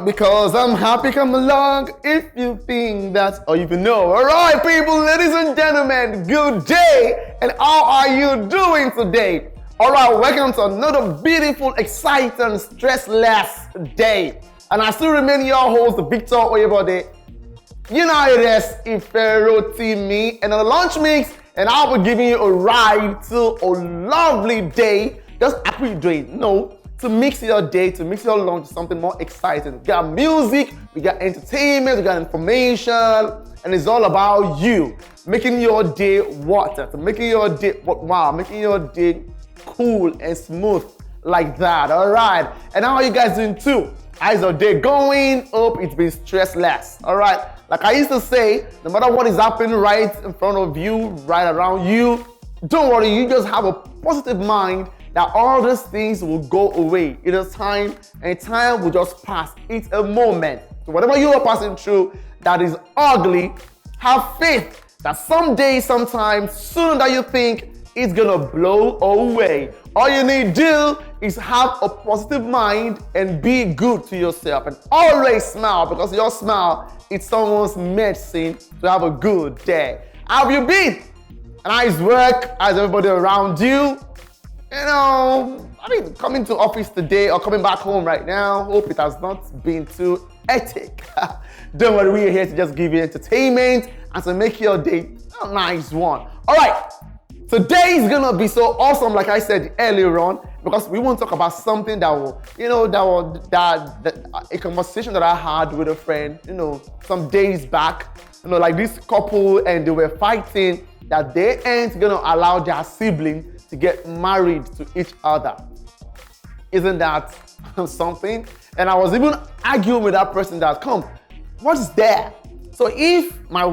because I'm happy, come along if you think that's all you know. All right, people, ladies and gentlemen, good day, and how are you doing today? All right, welcome to another beautiful, exciting, stressless day. And I still remain your host, Victor Oyebode. You know how it is, Iferotimi, and on the lunch mix, and I'll be giving you a ride to a lovely day. Just happy doing, to mix your day, to mix your lunch with something more exciting. We got music, we got entertainment, we got information, and it's all about you. Making your day water, making your day wow, making your day cool and smooth like that, all right? And how are you guys doing too? How's your day going? Hope it's been stressless, all right? Like I used to say, no matter what is happening right in front of you, right around you, don't worry, you just have a positive mind that all these things will go away. It is time, and time will just pass. It's a moment. So whatever you are passing through that is ugly, have faith that someday, sometime, sooner than you think, it's gonna blow away. All you need to do is have a positive mind and be good to yourself. And always smile, because your smile is someone's medicine to have a good day. How have you been? A nice work? How's everybody around you? Coming to office today or coming back home right now, hope it has not been too hectic. Don't worry, we're here to just give you entertainment and to make your day a nice one. All right, today is gonna be so awesome, like I said earlier on, because we want to talk about something that will, a conversation that I had with a friend, some days back, like this couple, and they were fighting that they ain't gonna allow their sibling to get married to each other. Isn't that something? And I was even arguing with that person that, what's there? So if my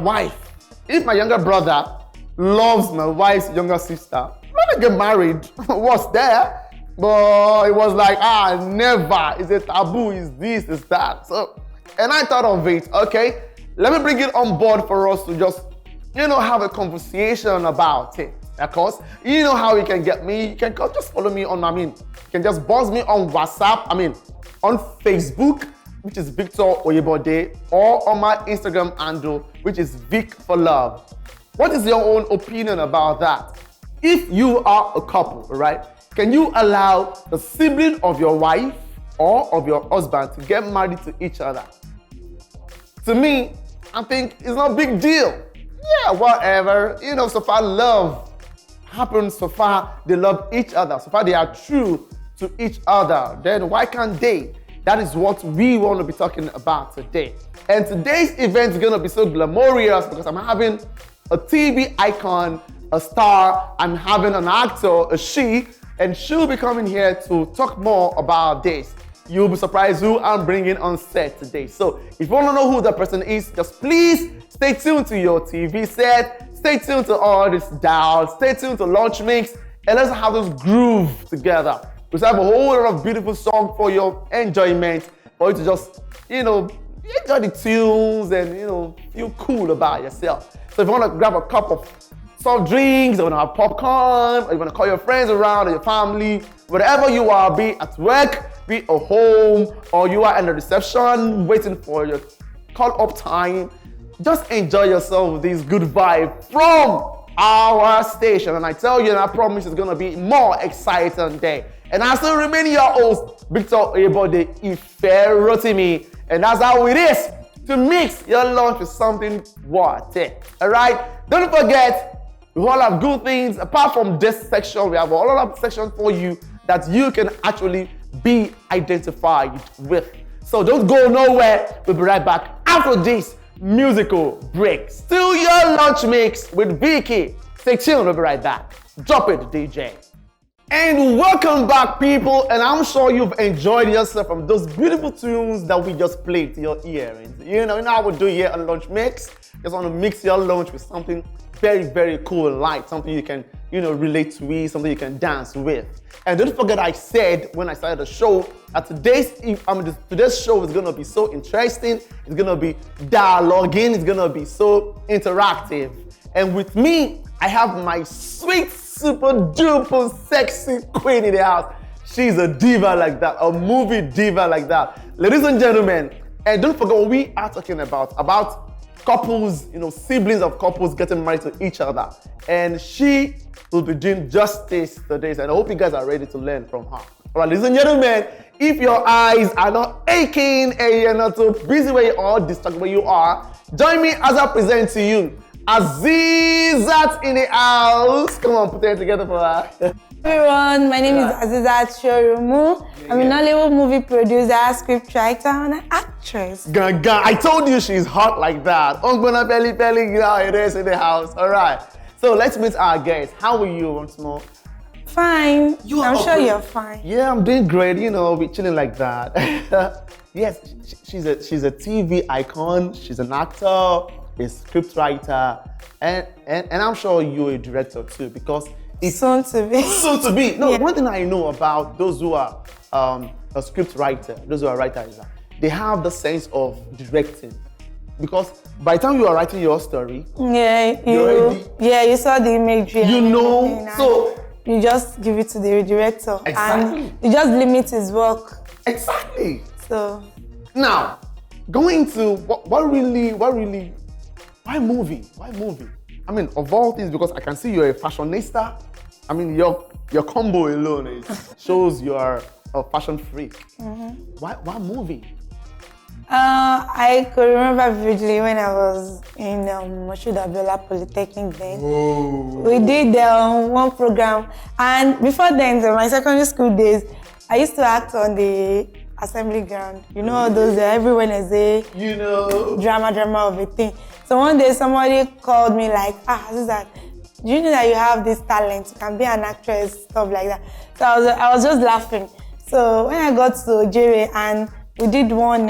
younger brother loves my wife's younger sister, let me get married. What's there? But it was like, never. It's a taboo, it's this, it's that. So, and I thought of it, okay, let me bring it on board for us to just, have a conversation about it. Of course, you know how you can get me. You can just follow me on, you can just buzz me on WhatsApp, on Facebook, which is Victor Oyebode, or on my Instagram handle, which is Vic for Love. What is your own opinion about that? If you are a couple, right, can you allow the sibling of your wife or of your husband to get married to each other? To me, I think it's not a big deal. Yeah, whatever. So far love happens, so far they love each other, so far they are true to each other, then why can't they? That is what we want to be talking about today. And today's event is going to be so glamorous because I'm having a TV icon, a star, I'm having an actor, a she, and she'll be coming here to talk more about this. You'll be surprised who I'm bringing on set today. So if you want to know who the person is, just please stay tuned to your TV set, stay tuned to all this dials, stay tuned to Launch Mix, and let's have this groove together. We have a whole lot of beautiful songs for your enjoyment, for you to just, enjoy the tunes and, feel cool about yourself. So if you want to grab a cup of soft drinks, or you want to have popcorn, or you want to call your friends around or your family, wherever you are, be at work, be at home, or you are in the reception waiting for your call-up time, just enjoy yourself with this good vibe from our station. And I tell you, and I promise it's going to be more exciting day. And I still remain your host, Victor Oyebode Iferotimi. And that's how it is to mix your lunch with something worth it. All right? Don't forget, we all have good things. Apart from this section, we have a lot of sections for you that you can actually be identified with. So don't go nowhere. We'll be right back after this musical break. Still your lunch mix with Vicky. Stay tuned, we'll be right back. Drop it, DJ. And welcome back, people. And I'm sure you've enjoyed yourself from those beautiful tunes that we just played to your earrings. You know how we do here on Lunch Mix. Just want to mix your lunch with something very, very cool, light, something you can, relate to with, something you can dance with. And don't forget, I said when I started the show that today's show is gonna be so interesting. It's gonna be dialoguing. It's gonna be so interactive. And with me, I have my sweet, super duper sexy queen in the house. She's a diva like that, a movie diva like that. Ladies and gentlemen, and don't forget what we are talking about couples, siblings of couples getting married to each other. And she will be doing justice to this, and I hope you guys are ready to learn from her. All right, ladies and gentlemen, if your eyes are not aching and you're not so busy where you are, distracted where you are, join me as I present to you Azeezat in the house. Come on, put it together for her. Everyone, my name is Azeezat Shorunmu. I'm a Nollywood movie producer, scriptwriter, and an actress. I told you she's hot like that. Ongona belly, it is in the house. All right. So let's meet our guest. How are you once more? Fine. I'm sure you're fine. Yeah, I'm doing great. We're chilling like that. Yes, she's a TV icon. She's an actor, a scriptwriter, and I'm sure you're a director too, because it's soon to be. Soon to be. No, Yeah. One thing I know about those who are a script writer, those who are writers, is that they have the sense of directing. Because by the time you are writing your story, you saw the imagery. So you just give it to the director. Exactly. And you just limit his work. Exactly. So now, going to why movie? Why movie? I mean, of all things, because I can see you're a fashionista. I mean, your combo alone shows you are a fashion freak. Mm-hmm. Why movie? I could remember vividly when I was in Moshood Abiola Polytechnic then. Whoa. We did one program, and before then, in my secondary school days, I used to act on the assembly ground. All those every Wednesday, drama of a thing. So one day somebody called me like, Azeezat, do you know that you have this talent? You can be an actress, stuff like that. So I was just laughing. So when I got to Jere and we did one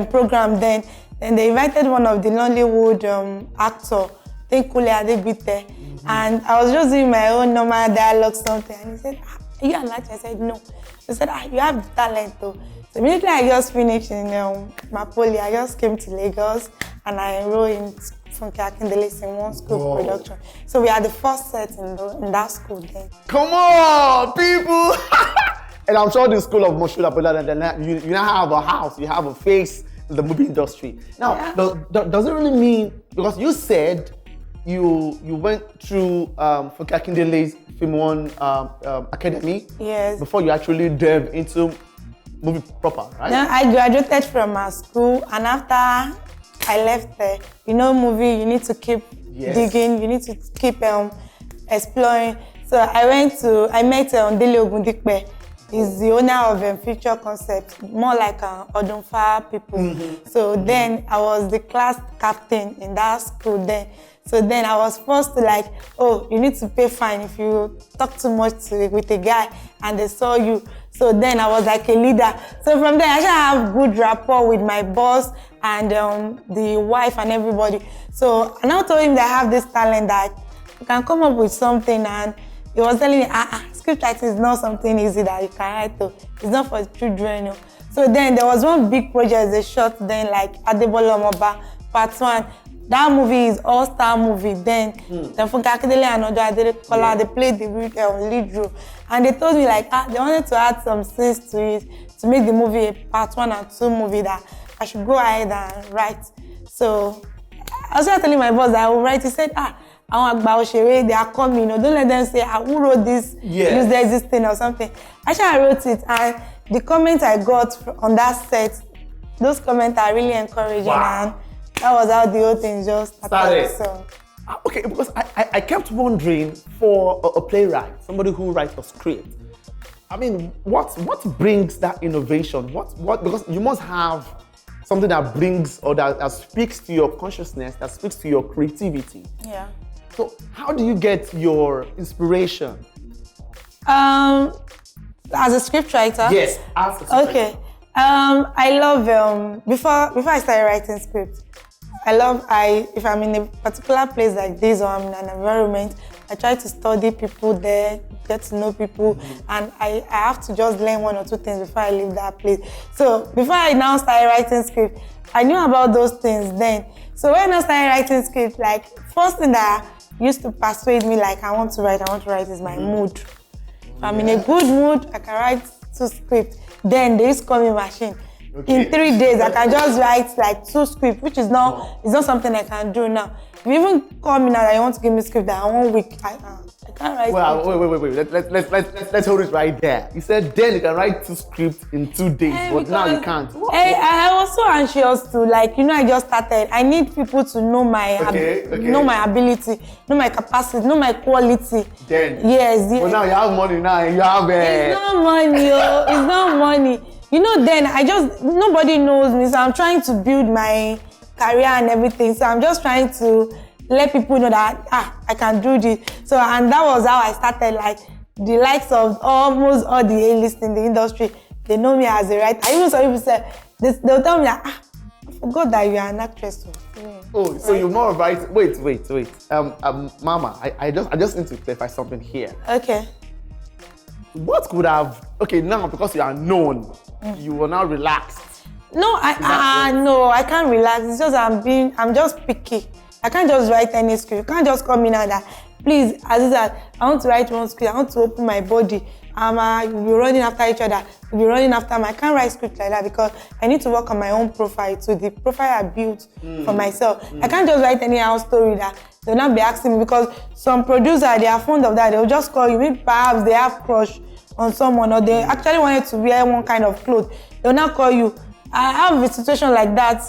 program then they invited one of the Nollywood actor, I think Kule Adebite, and I was just doing my own normal dialogue something, and he said, are you an actor? I said, no. He said, you have the talent though. So immediately I just finished in my poly, I just came to Lagos and I enrolled in Funke Akindele's in one school production. So we had the first set in that school then. Come on, people! And I'm sure the school of Moshood Abiola, you now have a house, you have a face in the movie industry. Now, does it really mean, because you said you went through Funke Akindele's Film One Academy before you actually delved into movie proper, right? No, I graduated from our school, and after I left there, movie, you need to keep digging, you need to keep exploring. So I met Dele Ogundikpe. He's the owner of Future Concept, more like Odunfa people. Mm-hmm. So then I was the class captain in that school then. So then I was forced to you need to pay fine if you talk too much with a guy and they saw you. So then I was like a leader. So from there I should have good rapport with my boss and the wife and everybody. So I now told him that I have this talent that you can come up with something, and he was telling me, script writing is not something easy that you can write to. It's not for children. So then there was one big project they shot then, like Adebolo Moba, Part 1. That movie is all-star movie then. Then Funke Akindele and Ojo Adekola, they played the lead role. And they told me they wanted to add some scenes to it to make the movie a Part 1 and 2 movie that I should go ahead and write. So I was telling my boss that I will write. He said, they are coming, don't let them say, who wrote this, use their existing or something. Actually, I wrote it, and the comments I got on that set, those comments are really encouraging, and that was how the whole thing just started. So. Okay, because I kept wondering, for a playwright, somebody who writes a script, I mean, what brings that innovation? Because you must have something that brings or that speaks to your consciousness, that speaks to your creativity. Yeah. So how do you get your inspiration? As a scriptwriter? Yes, as a scriptwriter. Okay. I love, before I started writing scripts, if I'm in a particular place like this or I'm in an environment, I try to study people there, get to know people, and I have to just learn one or two things before I leave that place. So before I now started writing script, I knew about those things then. So when I started writing script, first thing that used to persuade me I want to write is my mood. If I'm in a good mood, I can write 2 scripts. Then they used to call me machine. Okay. In 3 days, I can just write like 2 scripts, which is not, it's not something I can do now. If you even call me now that you want to give me script that 1 week, I can't write. Well, wait. Let's hold it right there. You said then you can write 2 scripts in 2 days, but now you can't. I was so anxious to, like, I just started. I need people to know my know my ability, know my capacity, know my quality. Then yes. But now you have money now. You have It's not money, it's not money. Then nobody knows me, so I'm trying to build my career and everything. So I'm just trying to let people know that I can do this. So, and that was how I started. Like the likes of almost all the A-list in the industry, they know me as a writer. Even some people say they'll tell me that I forgot that you are an actress. Oh, so you're more right? Wait. Mama, I just need to clarify something here. Okay. What could have? Okay, now because you are known, you are now relaxed. No, I can't relax. It's just I'm just picky. I can't just write any script. You can't just come in and that, please, Azeezat, I want to write 1 script. I want to open my body. You'll be running after each other. You'll be running after me. I can't write script like that because I need to work on my own profile too. The profile I built for myself. I can't just write any story that they'll not be asking me, because some producer, they are fond of that. They'll just call you. Maybe perhaps they have crush on someone, or they actually wanted to wear one kind of clothes. They'll not call you. I have a situation like that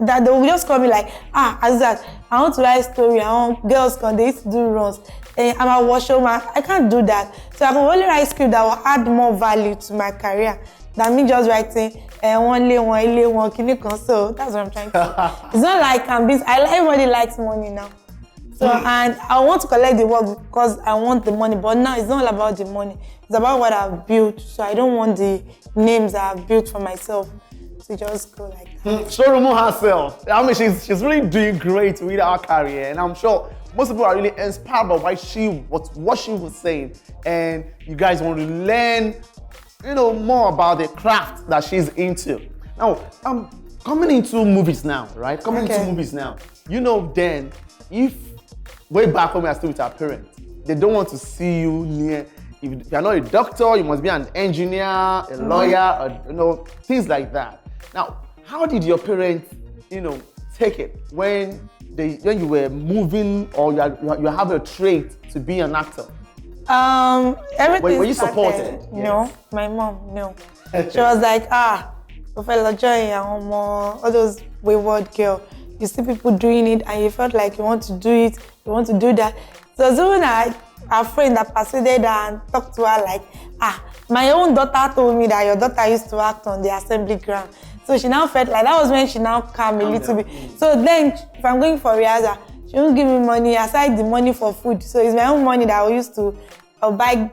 they will just call me like, Azeezat, I want to write a story. I want girls they used to do runs. I'm a washerwoman. I can't do that. So I can only write script that will add more value to my career than me just writing one kini kan. So that's what I'm trying to say. It's not like I'm busy. Everybody likes money now. So and I want to collect the work because I want the money. But now it's not all about the money. It's about what I've built. So I don't want the names that I've built for myself to just go like that. Shorunmu herself. I mean, she's really doing great with her career, and I'm sure most people are really inspired by what she was saying, and you guys want to learn, more about the craft that she's into. Now, I'm coming into movies now, right? Into movies now. Then if way back when we are still with our parents, they don't want to see you near. If you're not a doctor, you must be an engineer, a lawyer, or things like that. Now, how did your parents, take it when you were moving, or you have a trait to be an actor? Everything were you supported? No, yes. My mom, no. She was like, all those wayward girl. You see people doing it and you felt like you want to do it, you want to do that. So soon a friend that persuaded her and talked to her like, my own daughter told me that your daughter used to act on the assembly ground. So she now felt like, that was when she now calmed a little bit. So then, if I'm going for rehearsal, she won't give me money aside the money for food. So it's my own money that I used to buy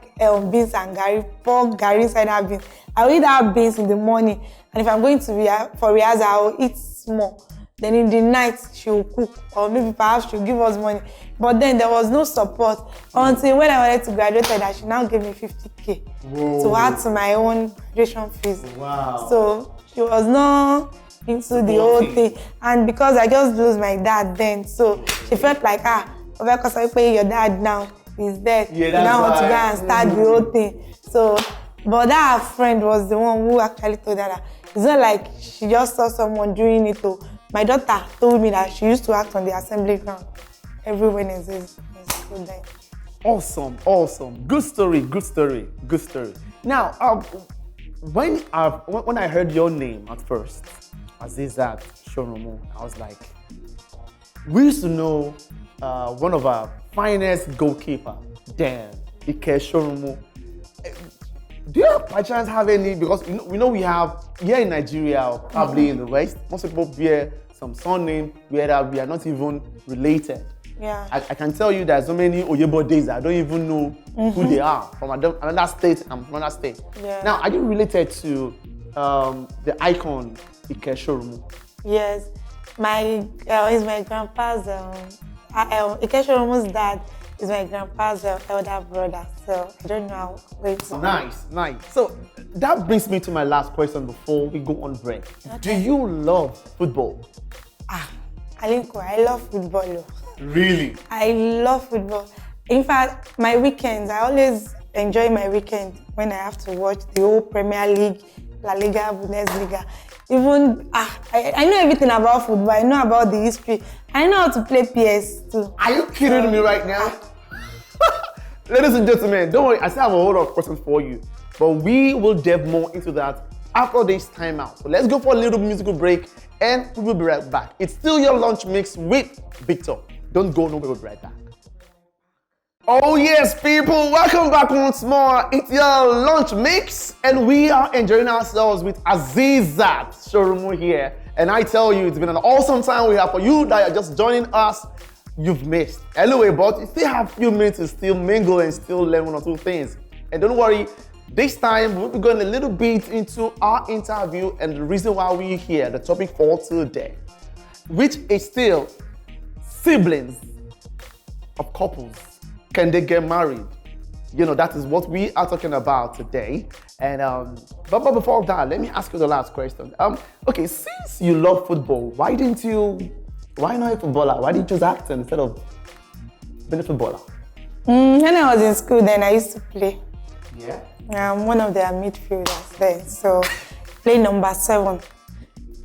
beans and gari, pour gari inside her beans. I will eat her beans in the morning. And if I'm going to for rehearsal, I will eat small. Then in the night, she will cook, or maybe perhaps she'll give us money. But then there was no support until when I wanted to graduate, that she now gave me 50K to add to my own graduation fees. Wow. So she was not into the whole thing. And because I just lose my dad then, so she felt like, because I pay your dad now, he's dead. Yeah, you now want to go and start the whole thing. So, but that friend was the one who actually told her that it's not like she just saw someone doing it. My daughter told me that she used to act on the assembly ground every Wednesday. Awesome. Good story. Now, when I heard your name at first, Azeezat Shorunmu, I was like, we used to know one of our finest goalkeeper, Dan Shorunmu. Do you by chance have any, because we know we have here in Nigeria, or probably in the West, most people bear some surname where we are not even related. Yeah. I can tell you there's so many Oyebo days that I don't even know who they are from another state and from another state. Yeah. Now, are you related to the icon Shorunmu? Yes. He's my grandpa's, Shorunmu's dad is my grandpa's elder brother, so I don't know how it's Nice. So that brings me to my last question before we go on break. Okay. Do you love football? Alinko, I love football. Really? I love football. In fact, my weekends, I always enjoy my weekend when I have to watch the whole Premier League, La Liga, Bundesliga. Even I know everything about football. I know about the history. I know how to play PS too. Are you kidding me right now? Ladies and gentlemen, don't worry, I still have a whole lot of questions for you, but we will delve more into that after this time out. So let's go for a little musical break and we will be right back. It's still your lunch mix with Victor. Don't go nowhere, we'll be right back. Oh yes, people, welcome back once more. It's your lunch mix and we are enjoying ourselves with Azeezat, Shorunmu here. And I tell you, it's been an awesome time we have for you that are just joining us. You've missed. Anyway, but you still have a few minutes to still mingle and still learn one or two things. And don't worry, this time we'll be going a little bit into our interview and the reason why we're here, the topic for today, which is still siblings of couples. Can they get married? You know, that is what we are talking about today. And but before that, let me ask you the last question. Okay, since you love football, why not a footballer? Why did you choose acting instead of being a footballer? When I was in school, then I used to play. Yeah. I'm one of their midfielders there, so play number 7.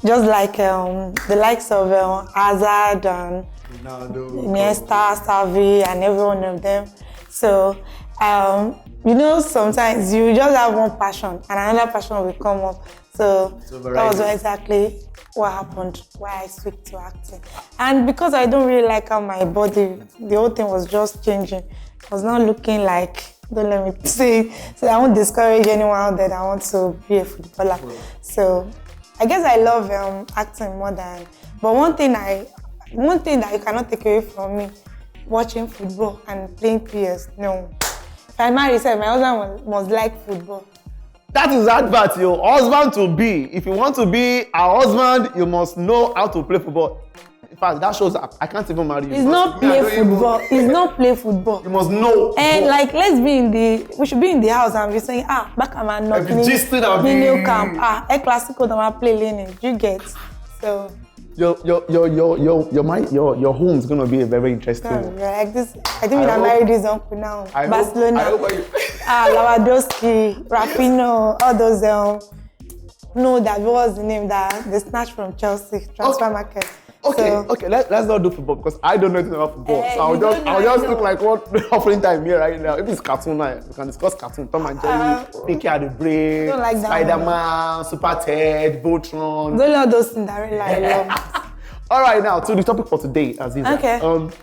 Just like the likes of Azeezat and Iniesta, Xavi, and every one of them. So, you know, sometimes you just have one passion and another passion will come up. So that was exactly what happened, why I switched to acting. And because I don't really like how my body, the whole thing was just changing. I was not looking like, don't let me say, so I won't discourage anyone out there that wants to be a footballer. So I guess I love acting more than, but one thing that you cannot take away from me, watching football and playing PS, no. If I marry, my husband must like football. That is advert, your husband to be. If you want to be a husband, you must know how to play football. In fact, that shows that I can't even marry you. It's not play football. It's not play football. You must know. And like, we should be in the house and be saying, back am I not new camp, Classico don't play learning. You get so. Your home is gonna be a very interesting one. Like this, I think I married this uncle now. Barcelona, Lewandowski, Rapino, all those no, that was the name that they snatched from Chelsea transfer market. Okay, let's not do football because I don't know anything about football. So I'll just look like what offering time here right now. If it's cartoon now, we can discuss cartoon. Tom and Jerry, Pinky and the Brain, like Spider-Man, Super Ted, Voltron. Don't all those Cinderella I love. All right, now to the topic for today, Azeezat. Okay.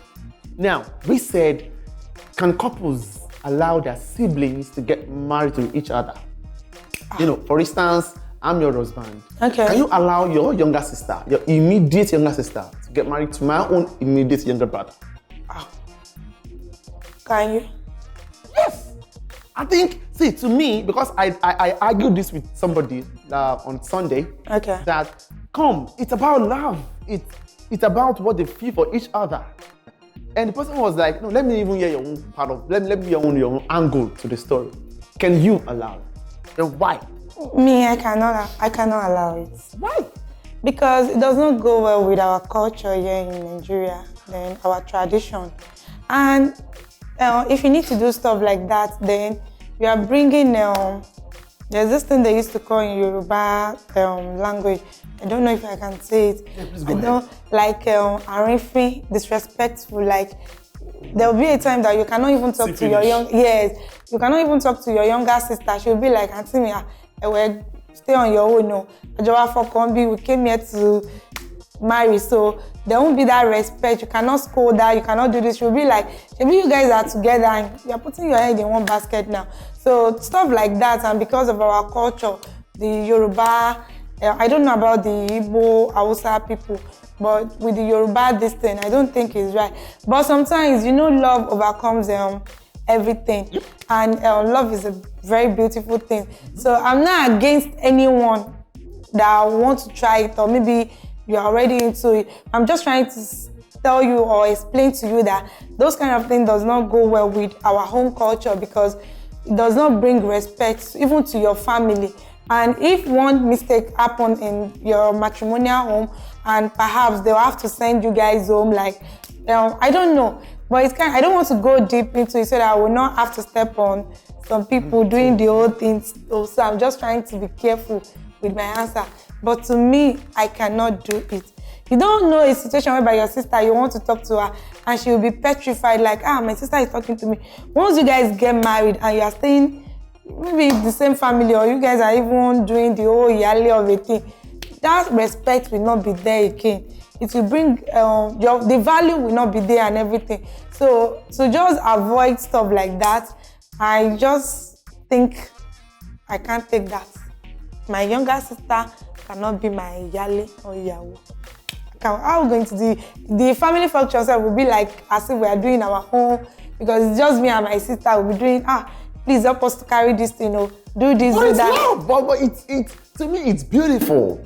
Now we said, can couples allow their siblings to get married to each other? You know, for instance, I'm your husband. Okay. Can you allow your younger sister, your immediate younger sister, to get married to my own immediate younger brother? Can you? Yes. I think, see, to me, because I argued this with somebody on Sunday, that it's about love. It's about what they feel for each other. And the person was like, no, let me even hear your own part of, let me hear your own angle to the story. Can you allow it? Then why? Me, I cannot allow it. Why? Because it does not go well with our culture here in Nigeria, then our tradition. And if you need to do stuff like that, then you are bringing, there's this thing they used to call in Yoruba language. I don't know if I can say it. Yeah, please go ahead. Like arifin, disrespectful, like there will be a time that you cannot even talk to your you cannot even talk to your younger sister. She'll be like, Auntie me, stay on your own. No, we came here to marry, so there won't be that respect. You cannot scold her, you cannot do this. She'll be like, maybe you guys are together and you're putting your head in one basket now. So stuff like that, and because of our culture, the Yoruba, I don't know about the Igbo, Hausa people, but with the Yoruba, this thing, I don't think it's right. But sometimes, love overcomes everything. And love is a very beautiful thing. So I'm not against anyone that wants to try it, or maybe you're already into it. I'm just trying to tell you or explain to you that those kind of things does not go well with our home culture, because it does not bring respect even to your family. And if one mistake happened in your matrimonial home, and perhaps they'll have to send you guys home, like, I don't know. But it's I don't want to go deep into it so that I will not have to step on some people doing the whole thing. So I'm just trying to be careful with my answer. But to me, I cannot do it. You don't know a situation whereby your sister, you want to talk to her and she will be petrified like, my sister is talking to me. Once you guys get married and you are staying maybe the same family, or you guys are even doing the whole yale of a thing, that respect will not be there again. It will bring, the value will not be there and everything. So to just avoid stuff like that, I just think I can't take that. My younger sister cannot be my yale or yawo. How are we going to do the family function? Will be like as if we are doing our own, because it's just me and my sister will be doing, please help us to carry this thing, do this, do that. Love, but it's to me it's beautiful.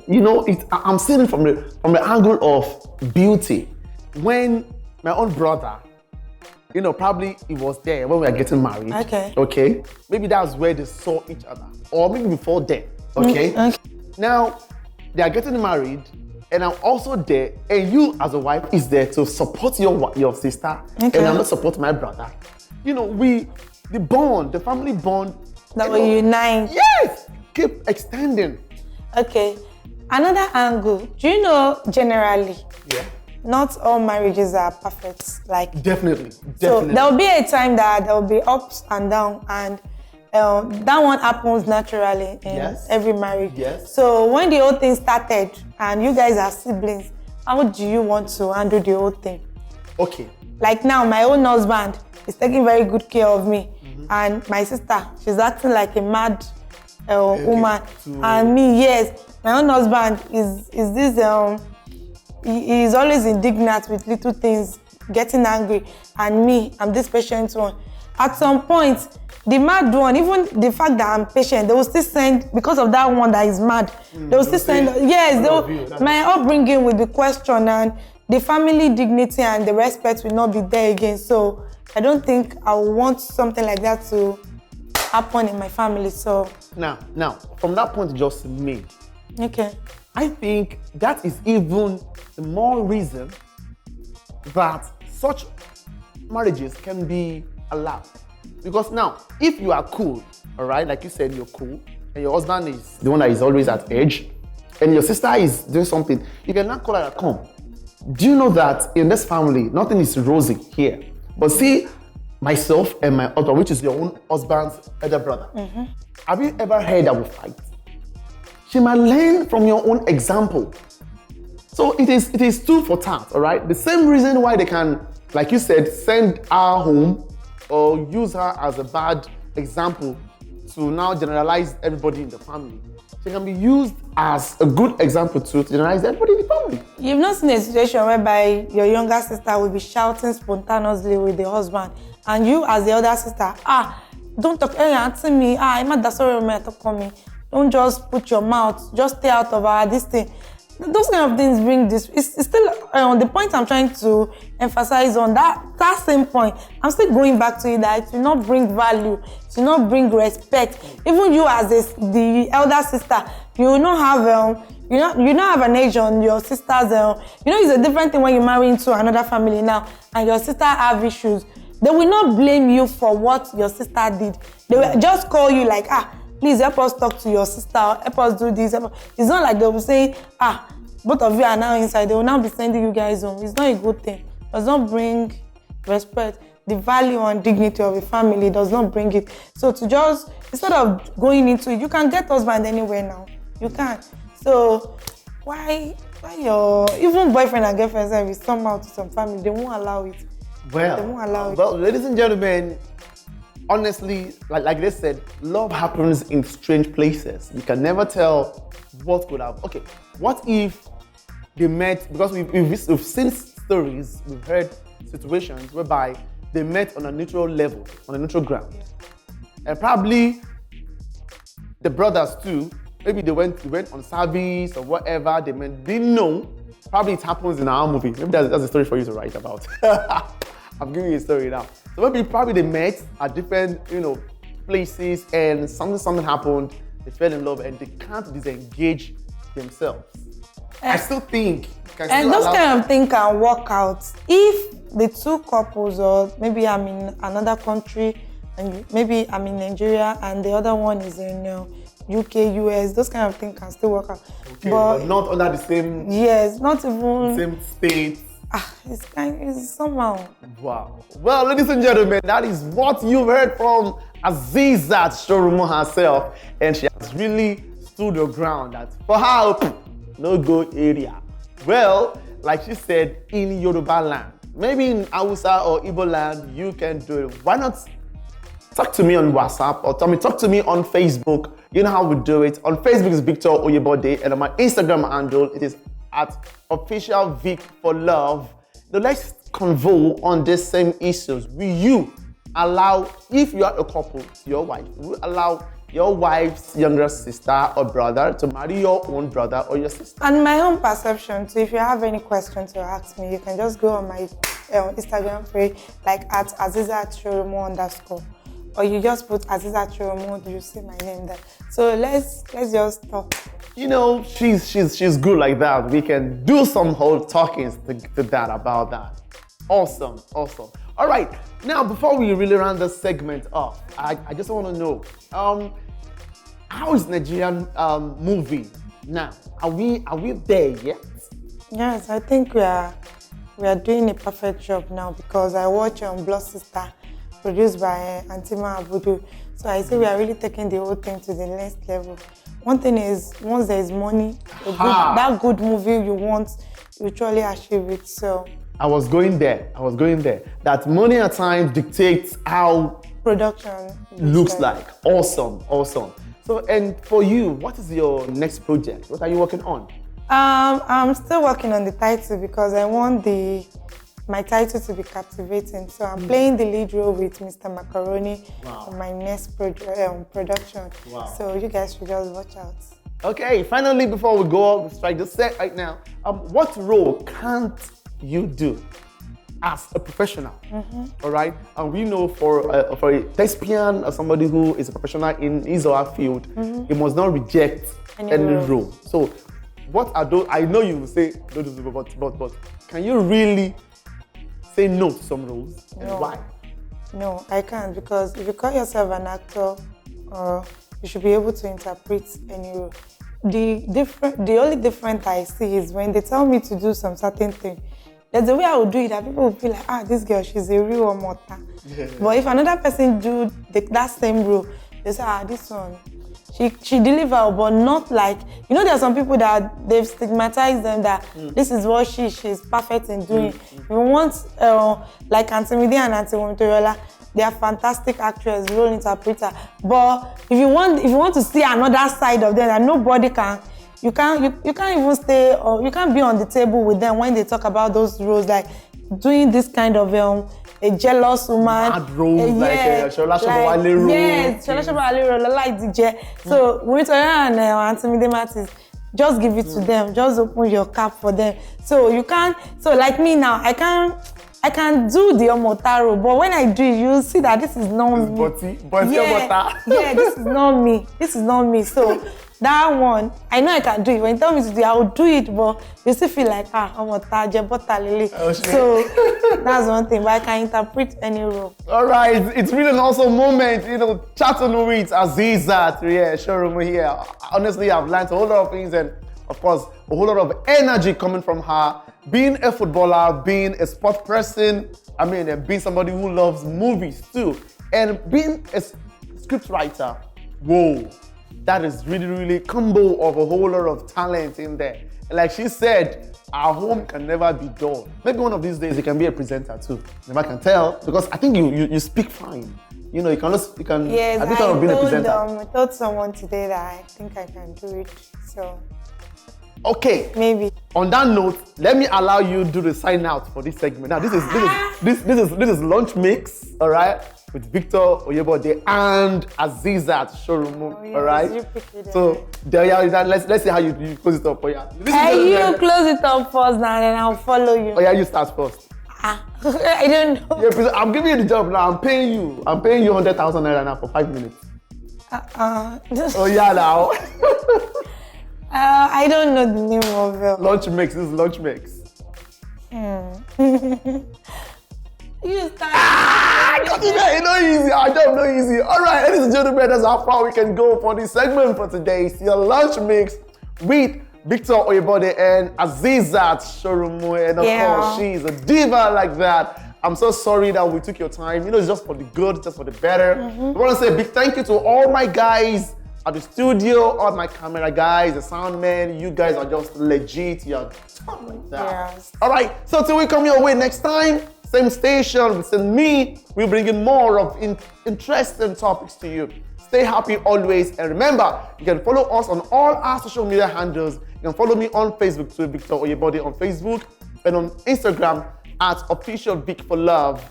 I'm seeing it from the angle of beauty. When my own brother, probably he was there when we were getting married. Okay. Maybe that's where they saw each other, or maybe before then. Okay. Now they are getting married, and I'm also there, and you as a wife is there to support your sister, and I'm not supporting my brother. The family bond that will unite. Yes, keep extending. Okay, another angle. Do you know generally? Yeah. Not all marriages are perfect. Like definitely. So there will be a time that there will be ups and downs, and that one happens naturally in every marriage. Yes. So when the whole thing started and you guys are siblings, how do you want to handle the whole thing? Okay. Like now, my own husband is taking very good care of me, and my sister, she's acting like a mad woman. And me, yes, my own husband is this he is always indignant with little things, getting angry, and me, I'm this patient one. At some point, the mad one, even the fact that I'm patient, they will still send, because of that one that is mad, they will still send, my upbringing will be questioned, and the family dignity and the respect will not be there again. So I don't think I want something like that to happen in my family. So now, from that point you just made, I think that is even the more reason that such marriages can be allowed. Because now, if you are cool, all right, like you said, you're cool, and your husband is the one that is always at edge, and your sister is doing something, you can now call her, come. Do you know that in this family, nothing is rosy here? But see, myself and my husband, which is your own husband's elder brother, have you ever heard that we fight? She might learn from your own example. So it is two for tat, all right? The same reason why they can, like you said, send her home or use her as a bad example to now generalize everybody in the family. She can be used as a good example to generalize everybody in the family. You've not seen a situation whereby your younger sister will be shouting spontaneously with the husband, and you as the older sister, don't talk, answer me, I'm not sorry, me. Don't just put your mouth, just stay out of this thing. Those kind of things bring this. It's still the point I'm trying to emphasize on, that same point. I'm still going back to it, that it will not bring value, it will not bring respect. Even you as the elder sister, you will not have you don't have an age on your sister's. It's a different thing when you marry into another family now, and your sister have issues. They will not blame you for what your sister did. They will just call you like, please help us talk to your sister, help us do this. It's not like they will say, both of you are now inside. They will now be sending you guys home. It's not a good thing. It does not bring respect. The value and dignity of a family does not bring it. So to just, instead of going into it, you can get husband anywhere now. You can. So why your, even boyfriend and girlfriend service somehow to some family, they won't allow it. Well, they won't allow it. Well, ladies and gentlemen, honestly, like they said, love happens in strange places. You can never tell what could have. Okay, what if they met, because we've seen stories, we've heard situations whereby they met on a neutral level, on a neutral ground. And probably the brothers too, maybe they went on service or whatever, they didn't know. Probably it happens in our movie. Maybe that's a story for you to write about. I'm giving you a story now. So maybe probably they met at different, places, and something happened, they fell in love, and they can't disengage themselves. I still think and those kind of things can work out if the two couples, or maybe I'm in another country and maybe I'm in Nigeria and the other one is in UK, US, those kind of things can still work out. Okay, but not under the same yes, not even same state. It's somehow. Wow. Well, ladies and gentlemen, that is what you've heard from Azeezat Shorunmu herself, and she has really stood her ground that for her no go area. Well, like she said, in Yoruba land, maybe in Hausa or Igbo land, you can do it. Why not talk to me on WhatsApp or talk to me on Facebook? You know how we do it. On Facebook is Victor Oyebode, and on my Instagram handle it is at officialvic4love. Now let's convo on these same issues. Will you allow, if you are a couple, your wife, will you allow your wife's younger sister or brother to marry your own brother or your sister? And my own perception too, if you have any questions to ask me, you can just go on my Instagram page, like at Azeezat Shorunmu_, or you just put Azeezat Shorunmu, you see my name there. So let's just talk. You know, she's good like that. We can do some whole talkings to that about that. Awesome. All right, now before we really round this segment up, I just want to know, how is Nigerian movie now? Are we there yet? Yes, I think we are doing a perfect job now, because I watch Blood Sister, produced by Antima Abudu. So I say we are really taking the whole thing to the next level. One thing is, once there is money, that good movie you want, you truly achieve it. So I was going there. That money at times dictates how production looks like. Awesome. So, and for you, what is your next project? What are you working on? I'm still working on the title, because I want my title to be captivating. So I'm playing the lead role with Mr. Macaroni on my next production. Wow. So you guys should just watch out. Okay, finally, before we go on, strike the set right now. What role can't you do as a professional? All right, and we know for a thespian or somebody who is a professional in his or her field, he must not reject any role. So, what are those? I know you will say, but can you really say no to some roles, and why? No, I can't, because if you call yourself an actor, you should be able to interpret any role. The only difference I see is when they tell me to do some certain thing. There's a way I would do it that people will feel like, this girl, she's a real Omota. Yeah. But if another person do that same role, they say, this one, she deliver, but not like, there are some people that they've stigmatized them that this is what she's perfect in doing. If you want, like Auntie Midi and Auntie Womitoyola, they are fantastic actors, role interpreter. But if you want to see another side of them that nobody can, you can't even stay, or you can't be on the table with them when they talk about those roles, like doing this kind of a jealous woman. Mad roles, like Shola Shobowale role. Yes, Shola Shobowale role, like DJ. So Womitoyola and Auntie Midi Martins, just give it to them. Just open your cap for them. So you can't. So like me now, I can do the Omotaro, but when I do it, you'll see that this is not me. Yeah, this is not me. So that one, I know I can do it. When you tell me to do it, I will do it, but you still feel like, Omotaje. So that's one thing, but I can interpret any role. All right, it's really an awesome moment, chatting with Azeezat, Shorunmu here. Honestly, I've learned a whole lot of things, and of course, a whole lot of energy coming from her. Being a footballer, being a sport person, and being somebody who loves movies too, and being a script writer. Whoa, that is really, really combo of a whole lot of talent in there. And like she said, our home can never be dull. Maybe one of these days you can be a presenter too. Never can tell, because I think you speak fine. You can. Yes, I thought of being a presenter. I told someone today that I think I can do it. So. Okay. Maybe. On that note, let me allow you to do the sign out for this segment. Now, this is Lunch Mix, all right, with Victor Oyebode and Azeezat Shorunmu, all right. So let's see how you close it up. You close it up first, now, then I'll follow you. You start first. I don't know. Yeah, I'm giving you the job now. I'm paying you 100,000 naira now for 5 minutes. Now. I don't know the name of it. Lunch Mix. This is Lunch Mix. You start. It's not easy. I don't know easy. All right, ladies and gentlemen, that's how far we can go for this segment for today. It's your lunch mix with Victor Oyebode and Azeezat Shorunmu. And of course, she's a diva like that. I'm so sorry that we took your time. It's just for the good, just for the better. I want to say a big thank you to all my guys at the studio, all my camera guys, the sound men. You guys are just legit. You're tough like that. Yes. All right, so till we come your way next time, same station, send me, we'll bring in more of interesting topics to you. Stay happy always, and remember, you can follow us on all our social media handles. You can follow me on Facebook to Victor Oyebode on Facebook, and on Instagram at officialvic4love.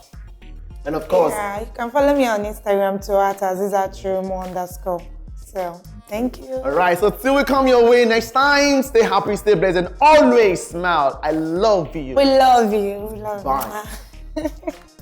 And of course, you can follow me on Instagram too at Azeezat_. So, thank you. All right, so till we come your way next time, stay happy, stay blessed, and always smile. I love you. We love you. We love Bye. you.